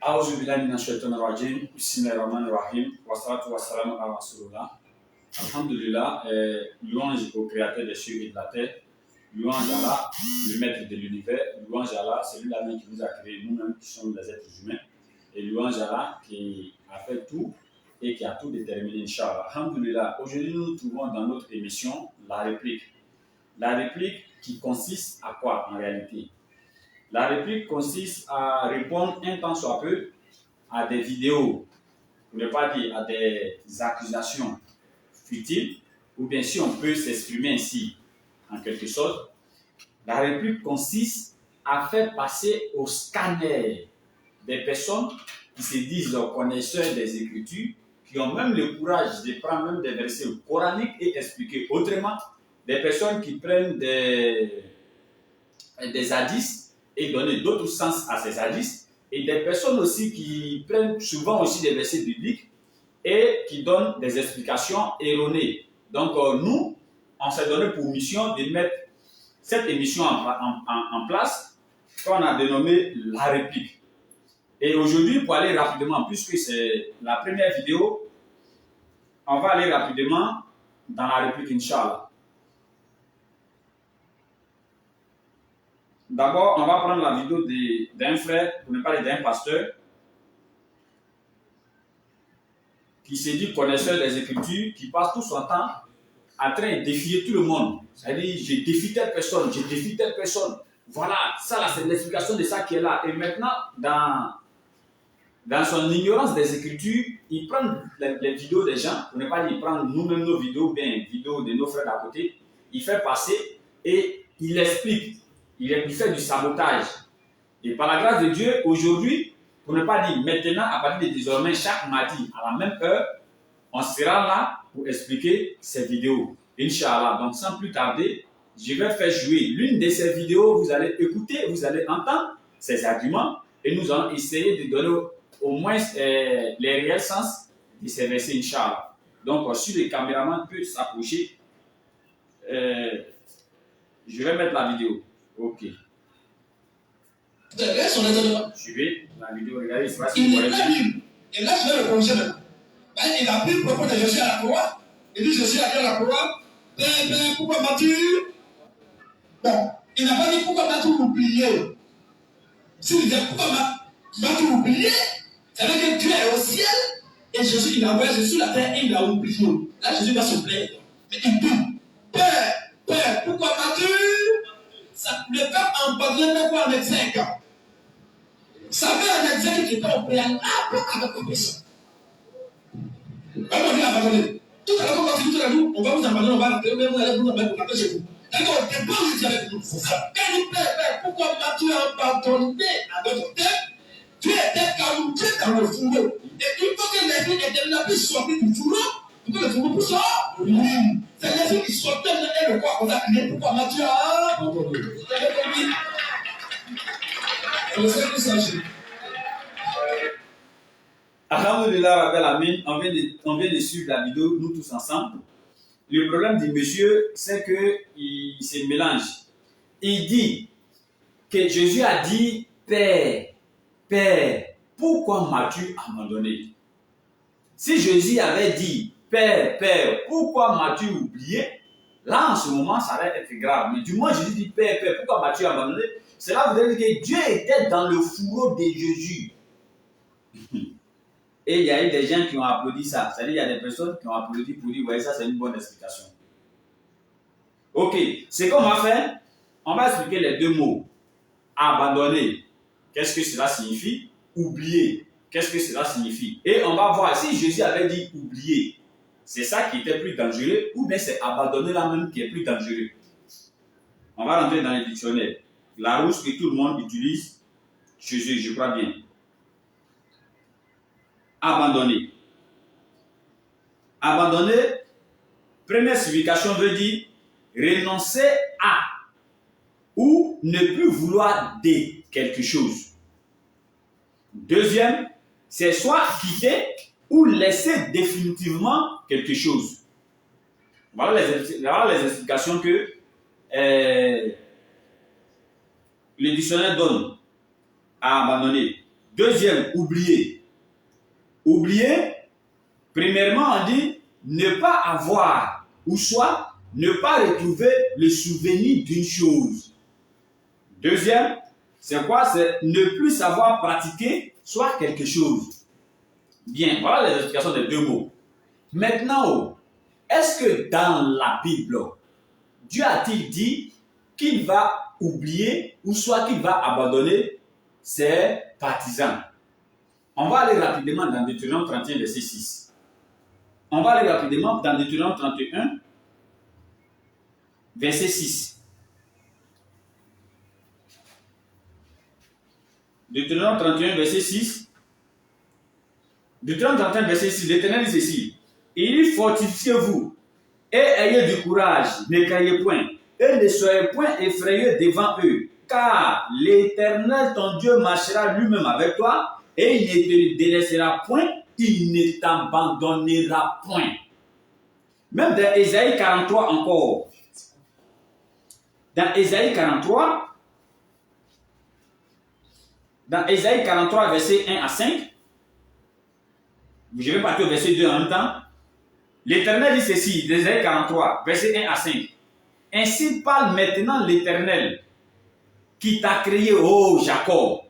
A'udhu billahi minash shaitanir rajim. Bismillahir rahmanir rahim. Wassalatu wassalamu ala rasulillah. Alhamdulillah, louange au créateur des cieux et de la terre. Louange à Allah, le maître de l'univers. Louange à Allah, celui-là même qui nous a créés, nous-mêmes qui sommes les êtres humains. Et louange à Allah qui a fait tout et qui a tout déterminé, Inch'Allah. Alhamdulillah, aujourd'hui nous nous trouvons dans notre émission La réplique. La réplique qui consiste à quoi en réalité? La réplique consiste à répondre un temps soit peu à des vidéos, pour ne pas dire à des accusations futiles, ou bien si on peut s'exprimer ainsi en quelque sorte. La réplique consiste à faire passer au scanner des personnes qui se disent connaisseurs des Écritures, qui ont même le courage de prendre même des versets coraniques et expliquer autrement, des personnes qui prennent des hadiths et donner d'autres sens à ces hadiths, et des personnes aussi qui prennent souvent aussi des versets bibliques et qui donnent des explications erronées. Donc nous, on s'est donné pour mission de mettre cette émission en place qu'on a dénommé La réplique. Et aujourd'hui, pour aller rapidement, puisque c'est la première vidéo, on va aller rapidement dans la réplique, Inch'Allah. D'abord, on va prendre la vidéo d'un frère, pour ne pas dire d'un pasteur, qui s'est dit connaisseur des Écritures, qui passe tout son temps en train de défier tout le monde. C'est-à-dire, je défie telle personne, je défie telle personne. Voilà, ça là, c'est l'explication de ça qui est là. Et maintenant, dans son ignorance des Écritures, il prend les vidéos des gens, pour ne pas dire, il prend nous-mêmes nos vidéos, bien vidéos de nos frères d'à côté, il fait passer et il explique. Il fait du sabotage. Et par la grâce de Dieu, aujourd'hui, pour ne pas dire maintenant, à partir de désormais, chaque mardi, à la même heure, on sera là pour expliquer ces vidéos. Inch'Allah. Donc, sans plus tarder, je vais faire jouer l'une de ces vidéos. Vous allez écouter, vous allez entendre ces arguments et nous allons essayer de donner au moins les réels sens de ces versets, Inch'Allah. Donc, si le caméraman peut s'approcher, je vais mettre la vidéo. Ok. Suivez la vidéo, regardez, c'est pas si vous voyez. Et là, je vais le corriger maintenant. Il a pris le propos de Jésus à la croix. Il dit Jésus a dit à la croix, Père, pourquoi m'as-tu? Bon, il n'a pas dit pourquoi m'as-tu oublié. S'il disait pourquoi m'as-tu oublié, ça veut dire que Dieu est au ciel et Jésus, il a envoyé Jésus sur la terre et il a oublié. Là, Jésus va se plaindre. Mais il dit, Père, pourquoi m'as-tu? Le peuple abandonné même pas en exergue. Ça met en exergue qui est au préalable avec une personne. On va abandonner. Tout à l'heure, on va continuer tout à l'heure, on va vous abandonner, on va rentrer, mais vous allez vous rentrer chez vous. D'accord, au départ, je dis avec nous, c'est ça. Elle dit, Père, pourquoi m'as-tu abandonné à notre terre? Tu étais camouflé dans le fourreau. Et il faut que les filles éternelles puissent sortir du fourreau, pour que le fourreau puisse sortir. Oui. C'est les filles qui sortent et le corps, on a crié, pourquoi m'as-tu abandonné? Vous avez compris? C'est le seul qui s'agit. Alhamdulillah, Rabbil Amin, on vient de suivre la vidéo, nous tous ensemble. Le problème du monsieur, c'est qu'il se mélange. Il dit que Jésus a dit, Père, pourquoi m'as-tu abandonné? Si Jésus avait dit, Père, pourquoi m'as-tu oublié? Là, en ce moment, ça va être grave. Mais du moins, Jésus dit, Père, pourquoi m'as-tu abandonné? Cela voudrait dire que Dieu était dans le fourreau de Jésus. Et il y a eu des gens qui ont applaudi ça. C'est-à-dire qu'il y a des personnes qui ont applaudi pour dire, ouais, ça c'est une bonne explication. Ok, ce qu'on va faire, on va expliquer les deux mots. Abandonner, qu'est-ce que cela signifie? Oublier, qu'est-ce que cela signifie? Et on va voir si Jésus avait dit oublier, c'est ça qui était plus dangereux, ou bien c'est abandonner là même qui est plus dangereux. On va rentrer dans les dictionnaires. La rousse que tout le monde utilise chez eux, je crois bien. Abandonner. Abandonner, première signification veut dire renoncer à ou ne plus vouloir de quelque chose. Deuxième, c'est soit quitter ou laisser définitivement quelque chose. Voilà les explications que le dictionnaire donne à abandonner. Deuxième, oublier. Oublier, premièrement, on dit ne pas avoir, ou soit ne pas retrouver le souvenir d'une chose. Deuxième, c'est quoi? C'est ne plus savoir pratiquer soit quelque chose. Bien, voilà les explications des deux mots. Maintenant, est-ce que dans la Bible, Dieu a-t-il dit qu'il va oublier ou soit qu'il va abandonner ses partisans? On va aller rapidement dans Deutéronome 31, verset 6. On va aller rapidement dans Deutéronome 31, verset 6. Deutéronome 31, verset 6. Deutéronome 31, verset 6. L'Éternel dit ceci. Il fortifiez-vous et ayez du courage, ne craignez point, et ne soyez point effrayés devant eux, car l'Éternel ton Dieu marchera lui-même avec toi, et il ne te délaissera point, il ne t'abandonnera point. Même dans Ésaïe 43 encore. Dans Ésaïe 43, verset 1 à 5, je vais partir au verset 2 en même temps. L'Éternel dit ceci, Ésaïe 43, verset 1 à 5. Ainsi parle maintenant l'Éternel, qui t'a créé, ô Jacob.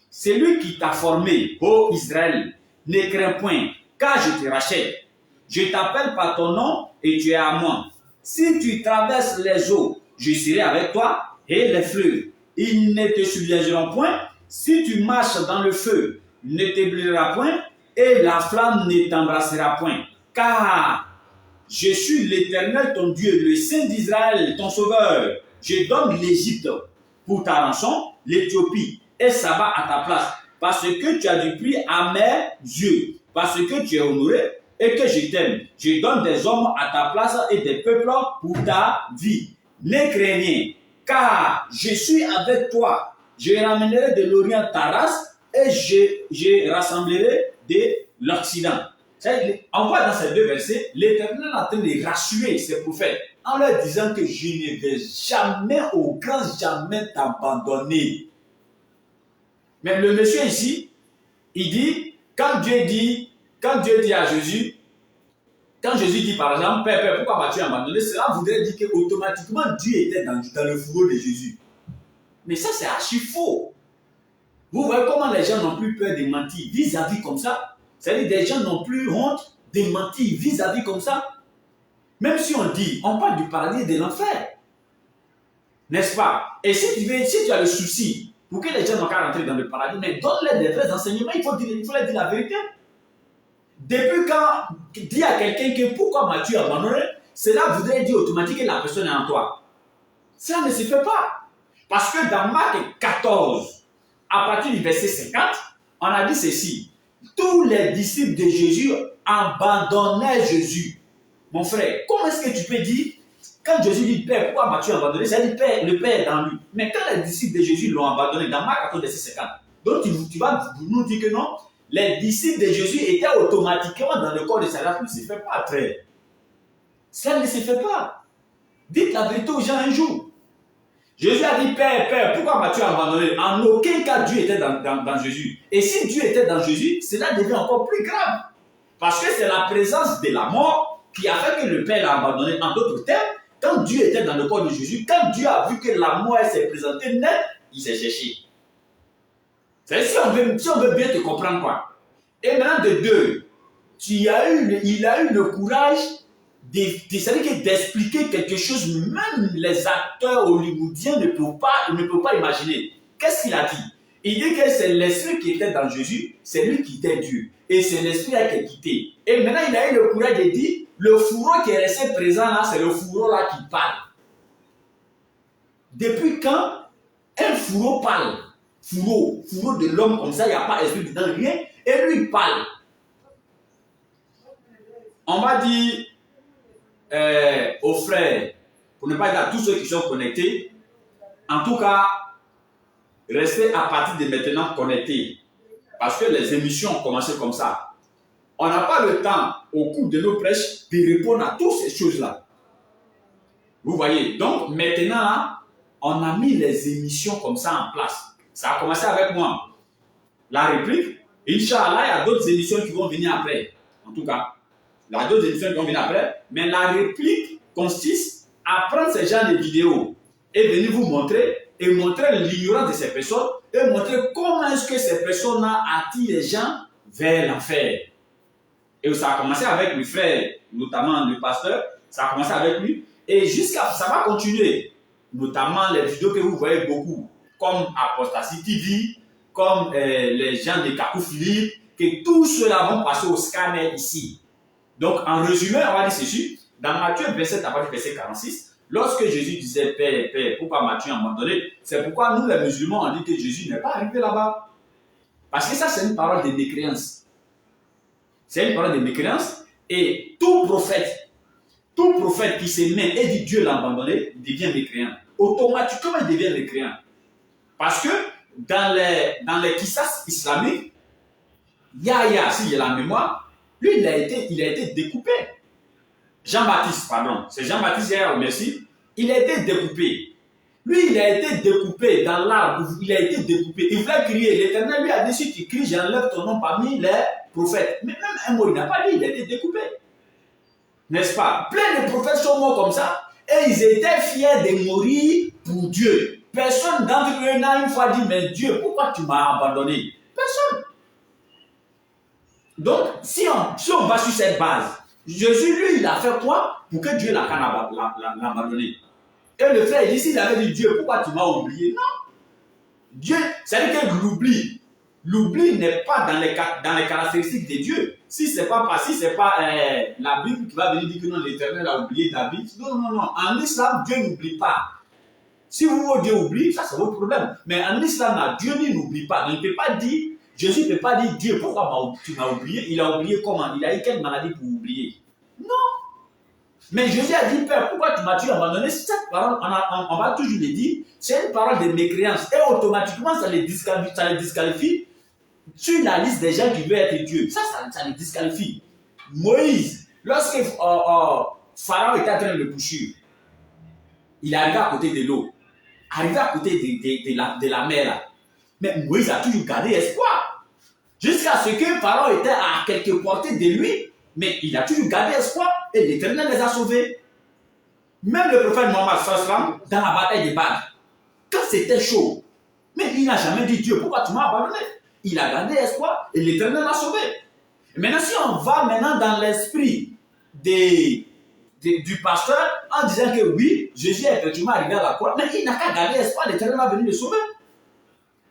C'est lui qui t'a formé, ô Israël. Ne crains point, car je te rachète. Je t'appelle par ton nom et tu es à moi. Si tu traverses les eaux, je serai avec toi, et les fleuves, ils ne te submergeront point. Si tu marches dans le feu, ne t'éblouira point, et la flamme ne t'embrassera point. Car je suis l'Éternel, ton Dieu, le Saint d'Israël, ton sauveur. Je donne l'Égypte pour ta rançon, l'Éthiopie et Saba à ta place, parce que tu as du prix à mes yeux, parce que tu es honoré et que je t'aime. Je donne des hommes à ta place et des peuples pour ta vie. Ne crains rien, car je suis avec toi. Je ramènerai de l'Orient ta race et je rassemblerai de l'Occident. On voit dans ces deux versets, l'Éternel est en train de rassurer ses prophètes en leur disant que je ne vais jamais, au grand jamais t'abandonner. Mais le monsieur ici, il dit, quand Dieu dit à Jésus, quand Jésus dit par exemple, Père, pourquoi m'as-tu abandonné? Cela voudrait dire qu'automatiquement Dieu était dans le fourreau de Jésus. Mais ça, c'est archi faux. Vous voyez comment les gens n'ont plus peur de mentir vis-à-vis comme ça. C'est-à-dire que les gens n'ont plus honte de mentir vis-à-vis comme ça. Même si on parle du paradis et de l'enfer. N'est-ce pas? Et si tu as le souci pour que les gens n'ont qu'à rentrer dans le paradis, mais donne-les des vrais enseignements, il faut leur dire la vérité. Depuis quand dis à quelqu'un que pourquoi m'as-tu abandonné, cela voudrait dire automatiquement que la personne est en toi. Ça ne se fait pas. Parce que dans Marc 14, à partir du verset 50, on a dit ceci. Tous les disciples de Jésus abandonnaient Jésus. Mon frère, comment est-ce que tu peux dire, quand Jésus dit Père, pourquoi m'as-tu abandonné? Ça dit Père, le Père est dans lui. Mais quand les disciples de Jésus l'ont abandonné, dans Marc 14, verset 50, donc tu vas nous dire que non, les disciples de Jésus étaient automatiquement dans le corps de Satan. Ça ne se fait pas, frère. Ça ne se fait pas. Dites la vérité aux gens un jour. Jésus a dit, Père, pourquoi m'as-tu abandonné? En aucun cas, Dieu était dans Jésus. Et si Dieu était dans Jésus, cela devient encore plus grave. Parce que c'est la présence de la mort qui a fait que le Père l'a abandonné. En d'autres termes, quand Dieu était dans le corps de Jésus, quand Dieu a vu que la mort s'est présentée net, il s'est cherché. C'est si on veut bien te comprendre quoi. Et maintenant de deux, il a eu le courage d'expliquer quelque chose, même les acteurs hollywoodiens ne peuvent pas imaginer. Qu'est-ce qu'il a dit? Il dit que c'est l'esprit qui était dans Jésus, c'est lui qui était Dieu. Et c'est l'esprit qui a quitté. Et maintenant, il a eu le courage de dire, le fourreau qui est resté présent là, c'est le fourreau là qui parle. Depuis quand un fourreau parle? Fourreau de l'homme comme ça, il n'y a pas d'esprit dedans, rien. Et lui, il parle. On va dire aux frères, pour ne pas dire à tous ceux qui sont connectés, en tout cas, restez à partir de maintenant connectés. Parce que les émissions ont commencé comme ça. On n'a pas le temps, au cours de nos prêches, de répondre à toutes ces choses-là. Vous voyez, donc maintenant, on a mis les émissions comme ça en place. Ça a commencé avec moi. La réplique, Inch'Allah, il y a d'autres émissions qui vont venir après. En tout cas, il y a d'autres émissions qui vont venir après. Mais la réplique consiste à prendre ces genres de vidéos et venir vous montrer et montrer l'ignorance de ces personnes et montrer comment est-ce que ces personnes-là attirent les gens vers l'enfer. Et ça a commencé avec le frère, notamment le pasteur, ça a commencé avec lui, et jusqu'à, ça va continuer, notamment les vidéos que vous voyez beaucoup, comme Apostasy TV, comme les gens de Kakou Philippe, que tout cela vont passer au scanner ici. Donc, en résumé, on va dire ceci, dans Matthieu 27, à partir du verset 46, lorsque Jésus disait Père, Père, pourquoi m'as-tu abandonné? C'est pourquoi nous, les musulmans, on dit que Jésus n'est pas arrivé là-bas. Parce que ça, c'est une parole de mécréance. C'est une parole de mécréance. Et tout prophète qui se met et dit Dieu l'a abandonné, devient mécréant. Automatiquement, il devient mécréant. Parce que dans les kissas islamiques, Yahya, si j'ai la mémoire, lui, il a été découpé. Jean-Baptiste, pardon. C'est Jean-Baptiste, Yahya, merci. Il a été découpé. Lui, il a été découpé dans l'arbre. Il a été découpé. Il voulait crier. L'Éternel lui a dit, si tu cries, j'enlève ton nom parmi les prophètes. Mais même un mot, il n'a pas dit, il a été découpé. N'est-ce pas? Plein de prophètes sont morts comme ça. Et ils étaient fiers de mourir pour Dieu. Personne d'entre eux n'a une fois dit, mais Dieu, pourquoi tu m'as abandonné? Personne. Donc, si on va sur cette base, Jésus, lui, il a fait quoi pour que Dieu l'a abandonné? Et le frère, il dit, s'il avait dit Dieu, pourquoi tu m'as oublié? Non. Dieu, c'est-à-dire que l'oubli n'est pas dans les caractéristiques de Dieu. Si ce n'est pas la Bible qui va venir dire que non, l'Éternel a oublié David. Non. En islam, Dieu n'oublie pas. Si Dieu oublie, ça c'est votre problème. Mais en islam, Dieu n'oublie pas. Donc, il ne peut pas dire, Jésus ne peut pas dire Dieu, pourquoi tu m'as oublié? Il a oublié comment? Il a eu quelle maladie pour oublier? Non. Mais Jésus a dit, Père, pourquoi tu m'as-tu abandonné? Cette parole, on va toujours le dire, c'est une parole de mécréance. Et automatiquement, ça les disqualifie sur la liste des gens qui veulent être Dieu. Ça les disqualifie. Moïse, lorsque Pharaon était en train de le boucher, il est arrivé à côté de l'eau, arrivé à côté de la mer. Là. Mais Moïse a toujours gardé espoir. Jusqu'à ce que Pharaon était à quelques portées de lui, mais il a toujours gardé espoir et l'Éternel les a sauvés. Même le prophète Mohammed sallam, dans la bataille de Badr, quand c'était chaud, mais il n'a jamais dit Dieu, pourquoi tu m'as abandonné? Il a gardé espoir et l'Éternel l'a sauvé. Et maintenant, si on va maintenant dans l'esprit du pasteur en disant que oui, Jésus est effectivement arrivé à la croix, mais il n'a qu'à garder espoir, l'Éternel va venir le sauver.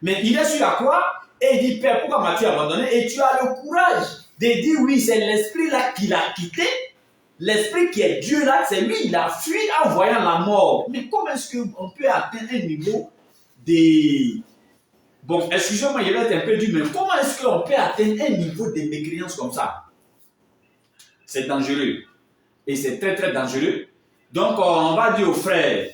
Mais il est sur la croix et il dit, Père, pourquoi m'as-tu abandonné? Et tu as le courage de dire oui, c'est l'esprit là qui l'a quitté. L'esprit qui est Dieu là, c'est lui, il a fui en voyant la mort. Mais comment est-ce qu'on peut atteindre un niveau de... Bon, excusez-moi, il va être un peu dur, mais comment est-ce qu'on peut atteindre un niveau de mécréance comme ça? C'est dangereux. Et c'est très très dangereux. Donc, on va dire aux frères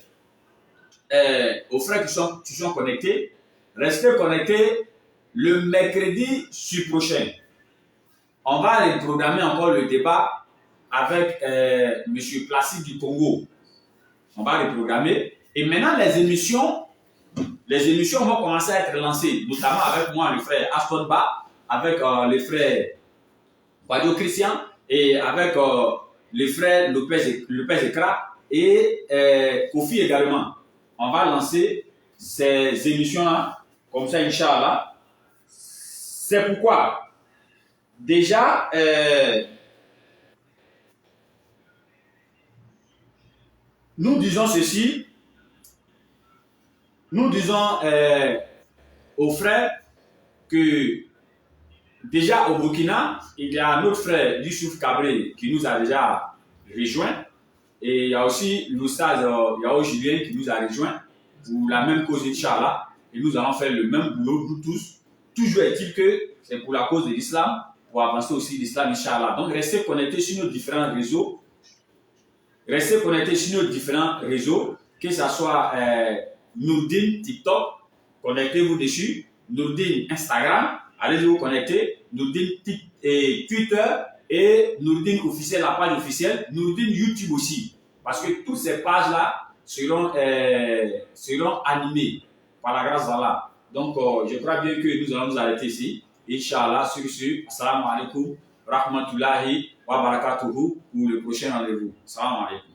qui sont connectés, restez connectés le mercredi prochain. On va programmer encore le débat avec M. Placide du Congo. On va reprogrammer. Et maintenant, les émissions vont commencer à être lancées, notamment avec moi, le frère Aston Ba, avec le frère Badio Christian et avec le frère Lopez Ekra et Kofi également. On va lancer ces émissions-là, comme ça, Inch'Allah. C'est pourquoi, déjà, nous disons ceci, nous disons aux frères que déjà au Burkina, il y a notre frère Youssouf Kabré qui nous a déjà rejoint et il y a aussi l'Oustaz Yao Julien qui nous a rejoint pour la même cause Inch'Allah et nous allons faire le même boulot nous tous. Toujours est-il que c'est pour la cause de l'islam, pour avancer aussi l'islam Inch'Allah. Donc restez connectés sur nos différents réseaux. Restez connectés sur nos différents réseaux, que ce soit Nourdine TikTok, connectez-vous dessus, Nourdine Instagram, allez vous connecter, Nourdine Twitter et Nourdine officiel, la page officielle, Nourdine YouTube aussi. Parce que toutes ces pages-là seront animées par la grâce d'Allah. Donc, je crois bien que nous allons nous arrêter ici. Inch'Allah, sur ce, assalamu alaikum, rahmatullahi wa barakatuhu pour le prochain rendez-vous. Assalamu alaikum.